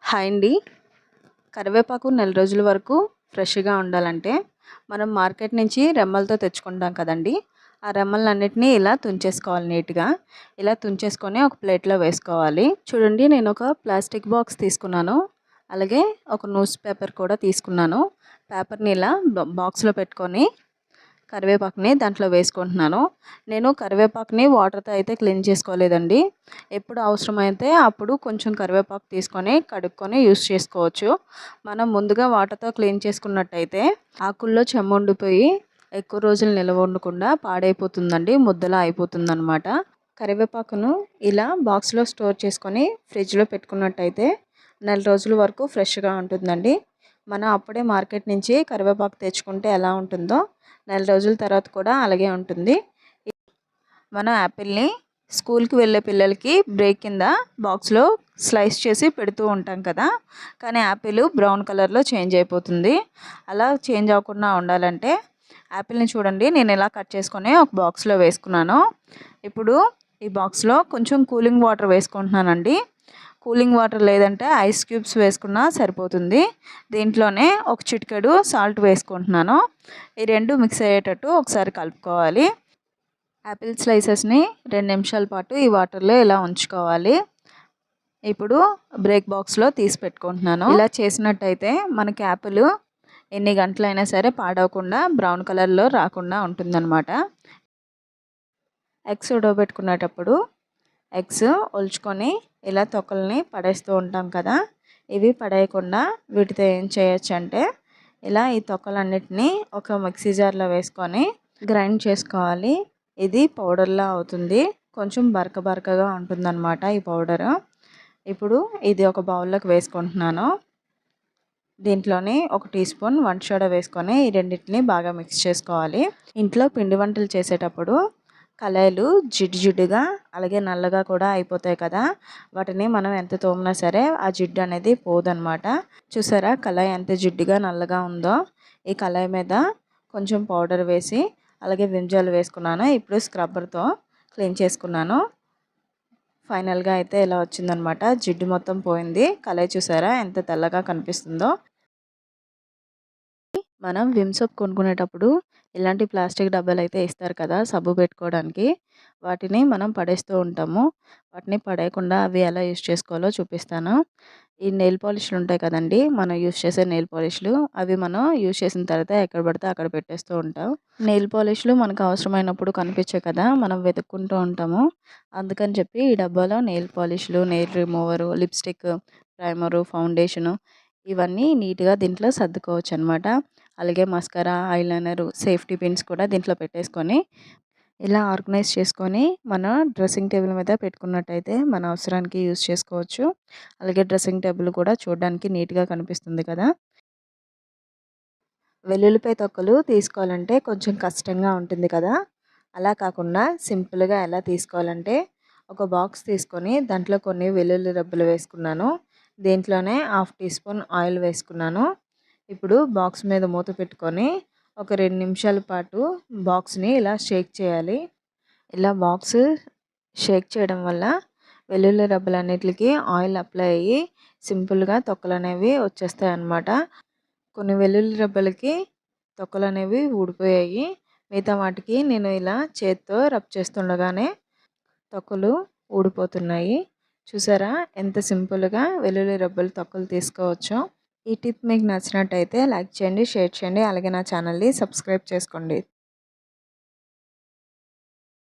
Hi అండి. కరివేపాకు నెల రోజుల వరకు ఫ్రెష్‌గా ఉండాలంటే మనం మార్కెట్ నుంచి రెమ్మలతో తెచ్చుకుంటాం కదండీ! ఆ రెమ్మలన్నిటిని ఇలా తుంచేసుకోవాలి నీట్‌గా. ఇలా తుంచేసుకొని ఒక ప్లేట్‌లో వేసుకోవాలి. చూడండి, నేను ఒక ప్లాస్టిక్ బాక్స్ తీసుకున్నాను. అలాగే ఒక న్యూస్ పేపర్ కూడా తీసుకున్నాను. పేపర్‌ని ఇలా బాక్స్‌లో పెట్టుకొని కరివేపాకుని దాంట్లో వేసుకుంటున్నాను. నేను కరివేపాకుని వాటర్‌తో అయితే క్లీన్ చేసుకోలేదండి. ఎప్పుడు అవసరమైతే అప్పుడు కొంచెం కరివేపాకు తీసుకొని కడుక్కొని యూస్ చేసుకోవచ్చు. మనం ముందుగా వాటర్‌తో క్లీన్ చేసుకున్నట్టయితే ఆకుల్లో చెమ్మ ఉండిపోయి ఎక్కువ రోజులు నిల్వ ఉండకుండా పాడైపోతుందండి. ముద్దలా అయిపోతుందనమాట. కరివేపాకును ఇలా బాక్స్‌లో స్టోర్ చేసుకొని ఫ్రిడ్జ్‌లో పెట్టుకున్నట్టయితే నెల రోజుల వరకు ఫ్రెష్‌గా ఉంటుందండి. మనం అప్పుడే మార్కెట్ నుంచి కరివేపాకు తెచ్చుకుంటే ఎలా ఉంటుందో నెల రోజుల తర్వాత కూడా అలాగే ఉంటుంది. మనం యాపిల్ని స్కూల్కి వెళ్ళే పిల్లలకి బ్రేక్ కింద బాక్స్లో స్లైస్ చేసి పెడుతూ ఉంటాం కదా, కానీ యాపిల్ బ్రౌన్ కలర్లో చేంజ్ అయిపోతుంది. అలా చేంజ్ అవ్వకుండా ఉండాలంటే యాపిల్ని చూడండి, నేను ఇలా కట్ చేసుకొని ఒక బాక్స్లో వేసుకున్నాను. ఇప్పుడు ఈ బాక్స్లో కొంచెం కూలింగ్ వాటర్ వేసుకుంటున్నానండి. కూలింగ్ వాటర్ లేదంటే ఐస్ క్యూబ్స్ వేసుకున్నా సరిపోతుంది. దీంట్లోనే ఒక చిటికెడు సాల్ట్ వేసుకుంటున్నాను. ఈ రెండు మిక్స్ అయ్యేటట్టు ఒకసారి కలుపుకోవాలి. యాపిల్ స్లైసెస్ని 2 నిమిషాల పాటు ఈ వాటర్లో ఇలా ఉంచుకోవాలి. ఇప్పుడు బ్రేక్ బాక్స్లో తీసి పెట్టుకుంటున్నాను. ఇలా చేసినట్టయితే మనకి యాపిల్ ఎన్ని గంటలైనా సరే పాడవకుండా బ్రౌన్ కలర్లో రాకుండా ఉంటుందన్నమాట. ఎగ్స్ ఉడకబెట్టుకునేటప్పుడు ఎగ్స్ ఒలుచుకొని ఇలా తొక్కల్ని పడేస్తూ ఉంటాం కదా, ఇవి పడేయకుండా వీటితో ఏం చేయొచ్చు అంటే ఇలా ఈ తొక్కలన్నిటినీ ఒక మిక్సీ జార్లో వేసుకొని గ్రైండ్ చేసుకోవాలి. ఇది పౌడర్లా అవుతుంది. కొంచెం బరక బరకగా ఉంటుందన్నమాట ఈ పౌడరు. ఇప్పుడు ఇది ఒక బౌల్లోకి వేసుకుంటున్నాను. దీంట్లోని ఒక టీ స్పూన్ వంట సోడా వేసుకొని ఈ రెండింటిని బాగా మిక్స్ చేసుకోవాలి. ఇంట్లో పిండి వంటలు చేసేటప్పుడు కళాయిలు జిడ్డు జిడ్డుగా అలాగే నల్లగా కూడా అయిపోతాయి కదా, వాటిని మనం ఎంత తోమినా సరే ఆ జిడ్డు అనేది పోదనమాట. చూసారా కళాయి ఎంత జిడ్డుగా నల్లగా ఉందో. ఈ కళాయి మీద కొంచెం పౌడర్ వేసి అలాగే విమ్ జెల్ వేసుకున్నాను. ఇప్పుడు స్క్రబ్బర్తో క్లీన్ చేసుకున్నాను. ఫైనల్గా అయితే ఇలా వచ్చిందనమాట. జిడ్డు మొత్తం పోయింది. కళాయి చూసారా ఎంత తెల్లగా కనిపిస్తుందో. మనం విమ్ సోప్ కొనుక్కునేటప్పుడు ఇలాంటి ప్లాస్టిక్ డబ్బాలు అయితే ఇస్తారు కదా సబ్బు పెట్టుకోవడానికి, వాటిని మనం పడేస్తూ ఉంటాము. వాటిని పడేయకుండా అవి ఎలా యూజ్ చేసుకోవాలో చూపిస్తాను. ఈ నెయిల్ పాలిష్లు ఉంటాయి కదండి, మనం యూజ్ చేసే నెయిల్ పాలిష్లు, అవి మనం యూజ్ చేసిన తర్వాత ఎక్కడ పడితే అక్కడ పెట్టేస్తూ ఉంటాం. నెయిల్ పాలిష్లు మనకు అవసరమైనప్పుడు కనిపించాయి కదా, మనం వెతుక్కుంటూ ఉంటాము. అందుకని చెప్పి ఈ డబ్బాలో నెయిల్ పాలిష్లు, nail remover, lipstick, primer, foundation ఇవన్నీ నీట్గా దీంట్లో సర్దుకోవచ్చు అనమాట. అలాగే మస్కరా, ఐలైనరు, సేఫ్టీ పిన్స్ కూడా దీంట్లో పెట్టేసుకొని ఇలా ఆర్గనైజ్ చేసుకొని మన డ్రెస్సింగ్ టేబుల్ మీద పెట్టుకున్నట్టయితే మన అవసరానికి యూజ్ చేసుకోవచ్చు. అలాగే డ్రెస్సింగ్ టేబుల్ కూడా చూడడానికి నీట్గా కనిపిస్తుంది కదా. వెల్లుల్లిపాయ తొక్కలు తీసుకోవాలంటే కొంచెం కష్టంగా ఉంటుంది కదా, అలా కాకుండా సింపుల్గా ఎలా తీసుకోవాలంటే ఒక బాక్స్ తీసుకొని దాంట్లో కొన్ని వెల్లుల్లి రబ్బలు వేసుకున్నాను. దీంట్లోనే హాఫ్ టీ స్పూన్ ఆయిల్ వేసుకున్నాను. ఇప్పుడు బాక్స్ మీద మూత పెట్టుకొని ఒక 2 నిమిషాల పాటు బాక్స్ని ఇలా షేక్ చేయాలి. ఇలా బాక్స్ షేక్ చేయడం వల్ల వెల్లుల్లి రబ్బలన్నిటికి ఆయిల్ అప్లై అయ్యి సింపుల్గా తొక్కలు అనేవి వచ్చేస్తాయి అన్నమాట. కొన్ని వెల్లుల్లి రబ్బలకి తొక్కలు అనేవి ఊడిపోయాయి. మిగతా వాటికి నేను ఇలా చేత్తో రబ్ చేస్తుండగానే తొక్కలు ఊడిపోతున్నాయి. చూసారా ఎంత సింపుల్గా వెల్లుల్లి రబ్బలు తొక్కలు తీసుకోవచ్చో. ఈ టిప్ మీకు నచ్చినట్టయితే లైక్ చేయండి, షేర్ చేయండి, అలాగే నా ఛానల్ని సబ్స్క్రైబ్ చేసుకోండి.